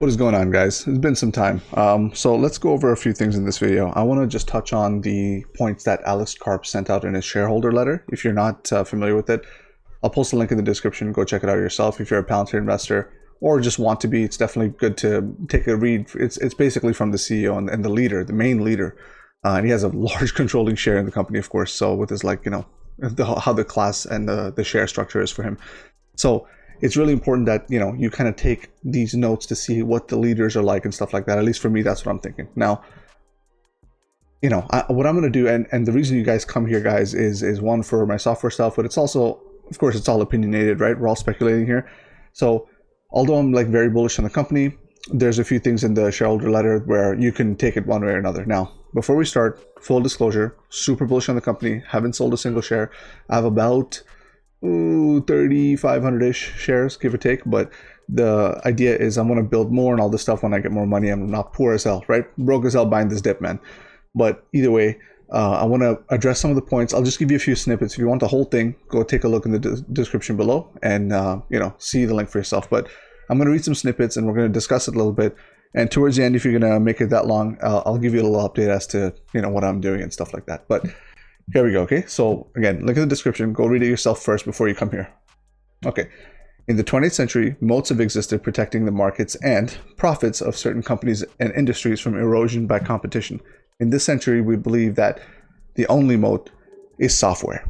What is going on, guys? It's been some time. So let's go over a few things in this video. I want to just touch on the points that Alex Karp sent out in his shareholder letter. If you're not familiar with it, I'll post a link in the description. Go check it out yourself. If you're a Palantir investor or just want to be, it's definitely good to take a read. It's basically from the CEO and the leader, the main leader. And he has a large controlling share in the company, of course. So with his, how the class and the share structure is for him. So it's really important that, you kind of take these notes to see what the leaders are like and stuff like that. At least for me, that's what I'm thinking. Now, what I'm going to do, and the reason you guys come here, guys, is one, for my software stuff, but it's also, of course, it's all opinionated, right? We're all speculating here. So although I'm very bullish on the company, there's a few things in the shareholder letter where you can take it one way or another. Now, before we start, full disclosure, super bullish on the company, haven't sold a single share. I have about 3,500-ish shares, give or take, but the idea is I'm going to build more and all this stuff when I get more money. I'm not poor as hell, right? Broke as hell buying this dip, man. But either way, I want to address some of the points. I'll just give you a few snippets. If you want the whole thing, go take a look in the description below and see the link for yourself. But I'm going to read some snippets and we're going to discuss it a little bit. And towards the end, if you're going to make it that long, I'll give you a little update as to what I'm doing and stuff like that. But here we go, okay? So again, look at the description. Go read it yourself first before you come here. Okay. In the 20th century, moats have existed protecting the markets and profits of certain companies and industries from erosion by competition. In this century, we believe that the only moat is software.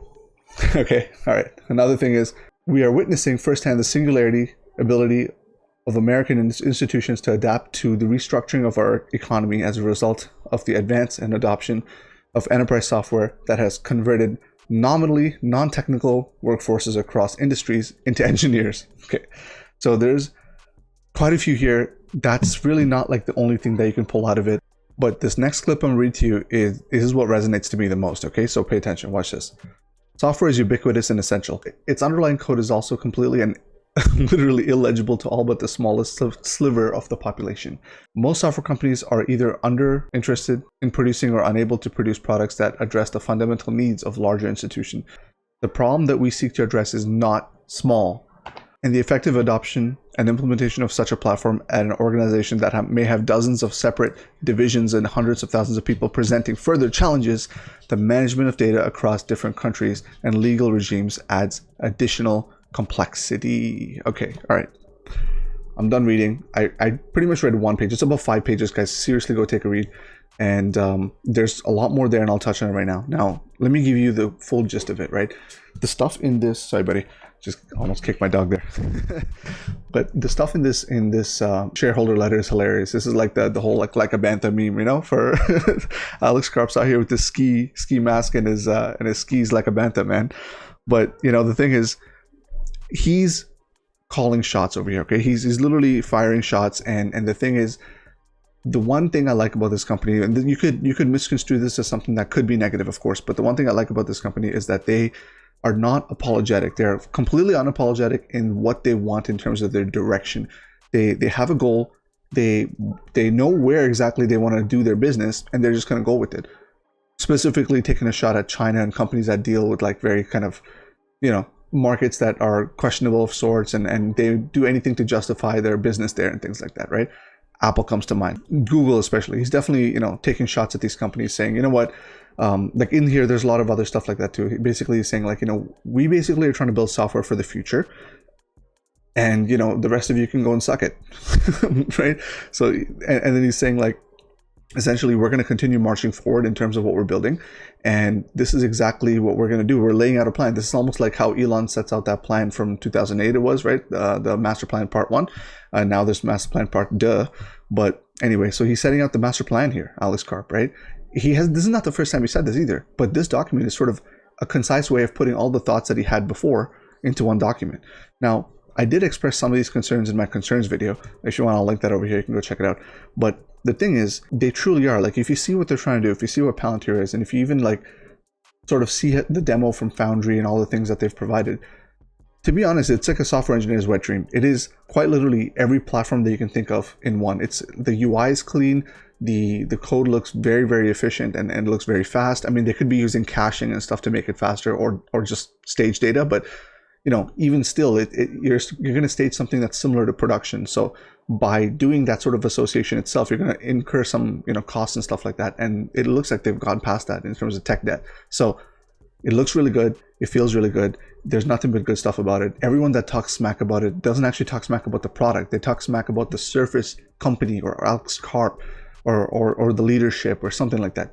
Okay, all right. Another thing is we are witnessing firsthand the singularity ability of American institutions to adapt to the restructuring of our economy as a result of the advance and adoption of enterprise software that has converted nominally non-technical workforces across industries into engineers. Okay, so there's quite a few here. That's really not the only thing that you can pull out of it. But this next clip I'm reading to you is what resonates to me the most. Okay, so pay attention. Watch this. Software is ubiquitous and essential. Its underlying code is also completely and literally illegible to all but the smallest sliver of the population. Most software companies are either interested in producing or unable to produce products that address the fundamental needs of larger institutions. The problem that we seek to address is not small, and the effective adoption and implementation of such a platform at an organization that may have dozens of separate divisions and hundreds of thousands of people presenting further challenges. The management of data across different countries and legal regimes adds additional complexity. Okay, all right. I'm done reading. I pretty much read one page. It's about 5 pages, guys. Seriously, go take a read. And there's a lot more there, and I'll touch on it right now. Now, let me give you the full gist of it, right? The stuff in this, sorry, buddy, just almost kicked my dog there. But the stuff in this shareholder letter is hilarious. This is like the whole like a bantha meme, for Alex Karp's out here with this ski mask and his skis like a bantha, man. But the thing is, he's calling shots over here. Okay, he's literally firing shots, and the thing is, the one thing I like about this company, and you could misconstrue this as something that could be negative, of course, but the one thing I like about this company is that they are not apologetic. They're completely unapologetic in what they want in terms of their direction. They have a goal. They know where exactly they want to do their business, and they're just going to go with it. Specifically taking a shot at China and companies that deal with very kind of markets that are questionable of sorts, and they do anything to justify their business there and things like that, right? Apple comes to mind. Google especially. He's definitely, taking shots at these companies saying, you know what, in here, there's a lot of other stuff like that too. Basically he's saying we basically are trying to build software for the future, and, the rest of you can go and suck it, right? So, and then he's saying essentially, we're going to continue marching forward in terms of what we're building. And this is exactly what we're going to do. We're laying out a plan. This is almost like how Elon sets out that plan from 2008, it was, right? The master plan part 1. Now there's master plan part 2. But anyway, so he's setting out the master plan here, Alex Karp, right? This is not the first time he said this either. But this document is sort of a concise way of putting all the thoughts that he had before into one document. Now, I did express some of these concerns in my concerns video. If you want, I'll link that over here. You can go check it out. But the thing is, they truly are. If you see what they're trying to do, if you see what Palantir is, and if you even sort of see the demo from Foundry and all the things that they've provided, to be honest, it's like a software engineer's wet dream. It is quite literally every platform that you can think of in one. The UI is clean. The code looks very, very efficient and looks very fast. I mean, they could be using caching and stuff to make it faster, or just stage data, but even still, you're going to stage something that's similar to production. So by doing that sort of association itself, you're going to incur some, costs and stuff like that. And it looks like they've gone past that in terms of tech debt. So it looks really good. It feels really good. There's nothing but good stuff about it. Everyone that talks smack about it doesn't actually talk smack about the product. They talk smack about the Surface company or Alex Karp or the leadership or something like that.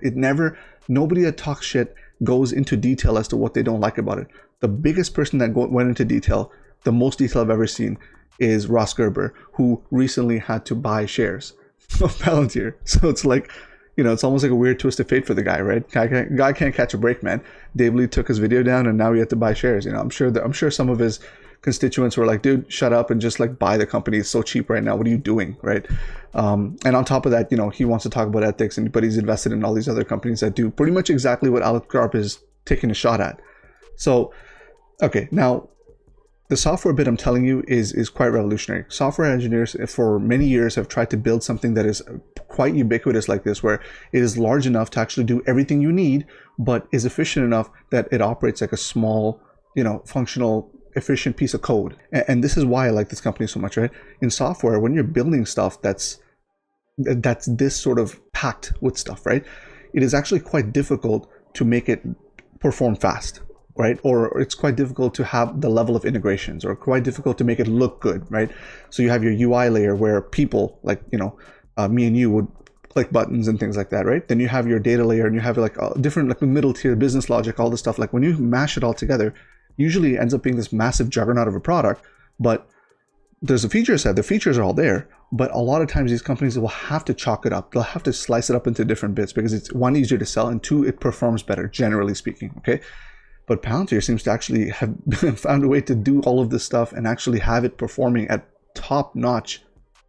Nobody that talks shit goes into detail as to what they don't like about it. The biggest person that went into detail, the most detail I've ever seen, is Ross Gerber, who recently had to buy shares of Palantir. So it's like, it's almost like a weird twist of fate for the guy, right? Guy can't catch a break, man. Dave Lee took his video down, and now he had to buy shares. I'm sure some of his constituents were like, dude, shut up and just like buy the company. It's so cheap right now. What are you doing, right? And on top of that, he wants to talk about ethics, but he's invested in all these other companies that do pretty much exactly what Alex Karp is taking a shot at. So, okay, now the software bit I'm telling you is quite revolutionary. Software engineers for many years have tried to build something that is quite ubiquitous like this, where it is large enough to actually do everything you need, but is efficient enough that it operates like a small, functional, efficient piece of code. And this is why I like this company so much, right? In software, when you're building stuff that's this sort of packed with stuff, right? It is actually quite difficult to make it perform fast, right? Or it's quite difficult to have the level of integrations, or quite difficult to make it look good, right? So you have your UI layer where people like, me and you would click buttons and things like that, right? Then you have your data layer, and you have like different like middle tier business logic, all this stuff. Like when you mash it all together, usually it ends up being this massive juggernaut of a product, but there's a feature set. The features are all there, but a lot of times these companies will have to chalk it up. They'll have to slice it up into different bits because it's one, easier to sell, and two, it performs better, generally speaking, okay? But Palantir seems to actually have found a way to do all of this stuff and actually have it performing at top-notch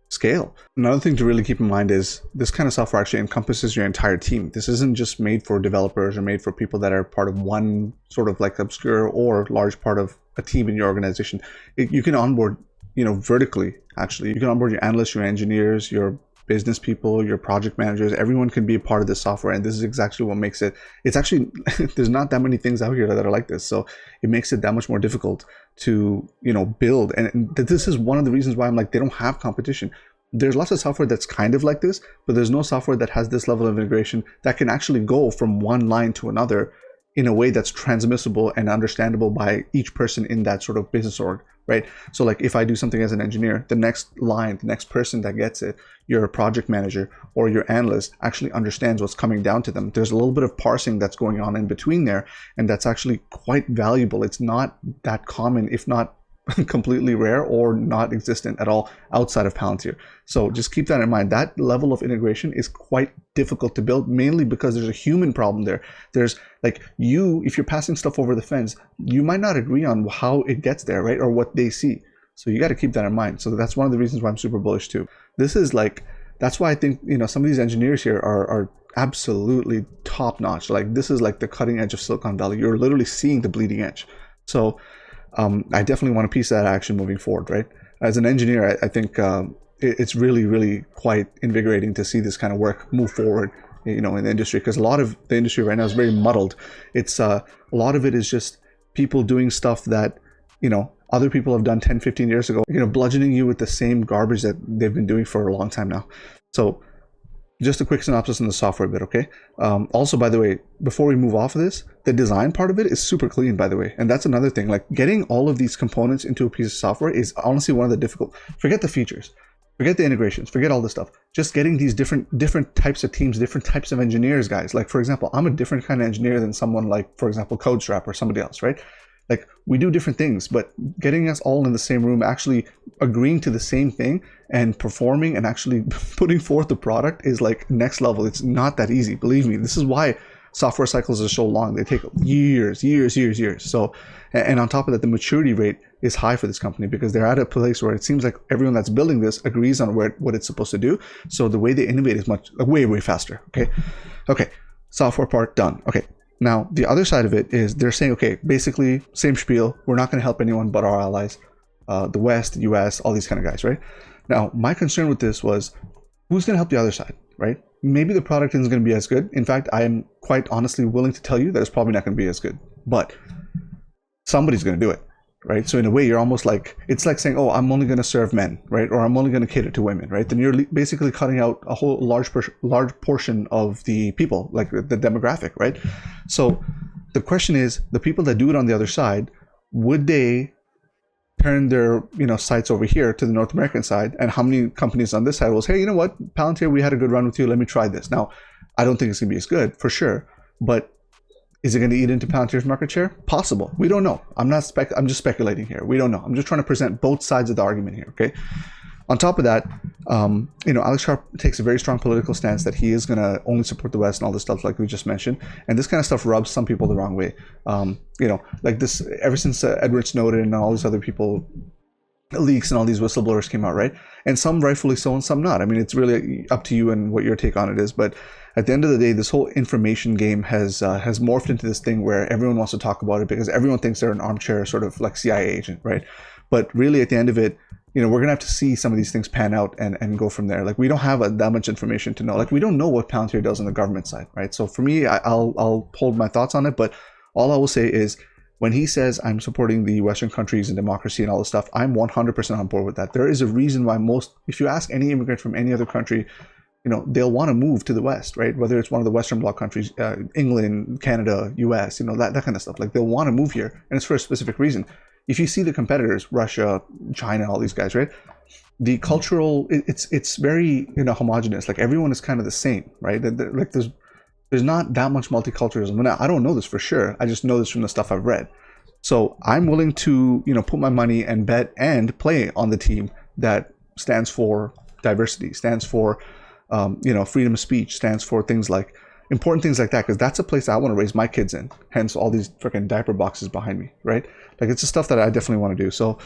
scale. Another thing to really keep in mind is this kind of software actually encompasses your entire team. This isn't just made for developers or made for people that are part of one sort of like obscure or large part of a team in your organization. You can onboard, vertically, actually. You can onboard your analysts, your engineers, your business people, your project managers. Everyone can be a part of this software, and this is exactly what makes it. It's actually there's not that many things out here that are like this, so it makes it that much more difficult to build. And this is one of the reasons why I'm like, they don't have competition. There's lots of software that's kind of like this, but there's no software that has this level of integration that can actually go from one line to another in a way that's transmissible and understandable by each person in that sort of business org, right? So like if I do something as an engineer, the next line, the next person that gets it, your project manager or your analyst actually understands what's coming down to them. There's a little bit of parsing that's going on in between there, and that's actually quite valuable. It's not that common, if not completely rare or not existent at all outside of Palantir. So just keep that in mind. That level of integration is quite difficult to build, mainly because there's a human problem there. There's like if you're passing stuff over the fence, you might not agree on how it gets there, right? Or what they see. So you got to keep that in mind. So that's one of the reasons why I'm super bullish too. That's why I think, some of these engineers here are absolutely top notch. Like this is like the cutting edge of Silicon Valley. You're literally seeing the bleeding edge. So I definitely want a piece of that action moving forward, right? As an engineer, I think it's really, really quite invigorating to see this kind of work move forward, in the industry, because a lot of the industry right now is very muddled. It's a lot of it is just people doing stuff that, other people have done 10, 15 years ago, bludgeoning you with the same garbage that they've been doing for a long time now. So just a quick synopsis on the software bit, okay? Also, by the way, before we move off of this, the design part of it is super clean, by the way. And that's another thing. Like getting all of these components into a piece of software is honestly one of the difficult. Forget the features, forget the integrations, forget all this stuff. Just getting these different types of teams, different types of engineers, guys. Like for example, I'm a different kind of engineer than someone like, for example, CodeStrap or somebody else, right? Like we do different things, but getting us all in the same room, actually agreeing to the same thing and performing and actually putting forth the product is like next level. It's not that easy. Believe me, this is why software cycles are so long. They take years. So, and on top of that, the maturity rate is high for this company because they're at a place where it seems like everyone that's building this agrees on what it's supposed to do. So the way they innovate is way faster. Okay. Software part done. Okay. Now, the other side of it is they're saying, okay, basically, same spiel. We're not going to help anyone but our allies, the West, the US, all these kind of guys, right? Now, my concern with this was, who's going to help the other side, right? Maybe the product isn't going to be as good. In fact, I am quite honestly willing to tell you that it's probably not going to be as good. But somebody's going to do it, right? So in a way, you're almost like, it's like saying, oh, I'm only going to serve men, right? Or I'm only going to cater to women, right? Then you're basically cutting out a whole large portion of the people, like the demographic, right? So the question is, the people that do it on the other side, would they turn their sights over here to the North American side? And how many companies on this side will say, hey, you know what, Palantir, we had a good run with you, let me try this. Now, I don't think it's going to be as good, for sure, but is it going to eat into Palantir's market share? Possible. We don't know. I'm just speculating here. We don't know. I'm just trying to present both sides of the argument here, okay? On top of that, Alex Karp takes a very strong political stance that he is going to only support the West and all this stuff like we just mentioned. And this kind of stuff rubs some people the wrong way. Like this, ever since Edward Snowden and all these other people, leaks and all these whistleblowers came out, right? And some rightfully so and some not. I mean, it's really up to you and what your take on it is. But at the end of the day, this whole information game has morphed into this thing where everyone wants to talk about it because everyone thinks they're an armchair sort of like CIA agent, right? But really, at the end of it, we're going to have to see some of these things pan out and go from there. Like, we don't have that much information to know. Like, we don't know what Palantir does on the government side, right? So for me, I'll hold my thoughts on it. But all I will say is, when he says I'm supporting the Western countries and democracy and all this stuff, I'm 100% on board with that. There is a reason why if you ask any immigrant from any other country, they'll want to move to the West, right? Whether it's one of the Western Bloc countries, England, Canada, US, that kind of stuff. Like, they'll want to move here, and it's for a specific reason. If you see the competitors, Russia, China, all these guys, right? The cultural, it's very homogenous. Like, everyone is kind of the same, right? Like, there's not that much multiculturalism. Now, I don't know this for sure. I just know this from the stuff I've read. So I'm willing to put my money and bet and play on the team that stands for diversity, stands for freedom of speech, stands for important things like that, because that's a place I want to raise my kids in. Hence all these freaking diaper boxes behind me, right? Like, it's the stuff that I definitely want to do. So,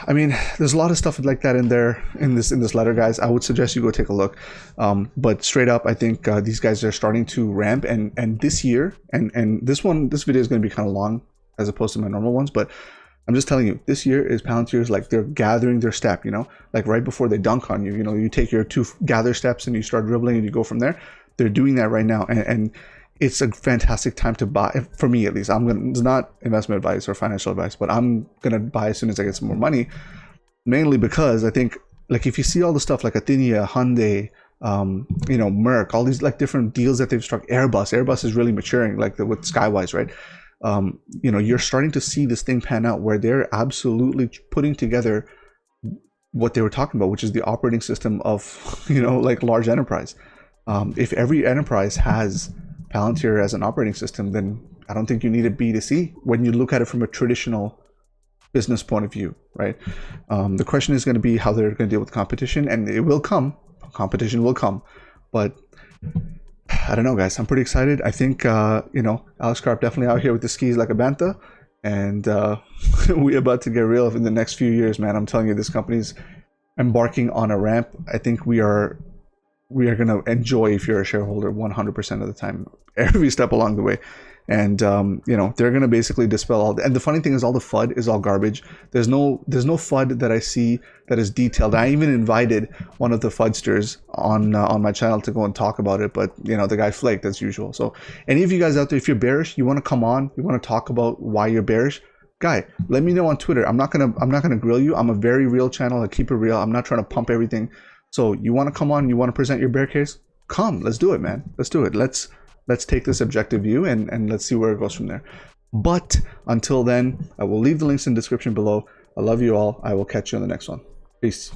I mean, there's a lot of stuff like that in there in this letter, guys. I would suggest you go take a look. But straight up, I think these guys are starting to ramp, and this year, and this video is going to be kind of long as opposed to my normal ones, but I'm just telling you, this year is Palantir's, like, they're gathering their step, like right before they dunk on you, you take your 2 gather steps and you start dribbling and you go from there. They're doing that right now, and it's a fantastic time to buy, for me at least. It's not investment advice or financial advice, but I'm gonna buy as soon as I get some more money, mainly because I think, like, if you see all the stuff like Athenia, Hyundai, Merck, all these like different deals that they've struck, Airbus is really maturing, like with Skywise, right? You're starting to see this thing pan out where they're absolutely putting together what they were talking about, which is the operating system of like large enterprise. If every enterprise has Palantir as an operating system, then I don't think you need a B2C when you look at it from a traditional business point of view, right? The question is going to be how they're going to deal with competition, and it will come. Competition will come, but I don't know, guys. I'm pretty excited. I think Alex Karp definitely out here with the skis like a bantha, and we're about to get real in the next few years, man. I'm telling you, this company's embarking on a ramp. I think we are going to enjoy, if you're a shareholder, 100% of the time, every step along the way. And they're going to basically dispel all and the funny thing is, all the FUD is all garbage. There's no FUD that I see that is detailed. I even invited one of the FUDsters on my channel to go and talk about it, but the guy flaked as usual. So any of you guys out there, if you're bearish, you want to come on, you want to talk about why you're bearish, guy, let me know on Twitter. I'm not gonna grill you. I'm a very real channel. I keep it real. I'm not trying to pump everything. So you want to come on, you want to present your bear case? Come, let's do it, man. Let's do it. Let's take this objective view and let's see where it goes from there. But until then, I will leave the links in the description below. I love you all. I will catch you on the next one. Peace.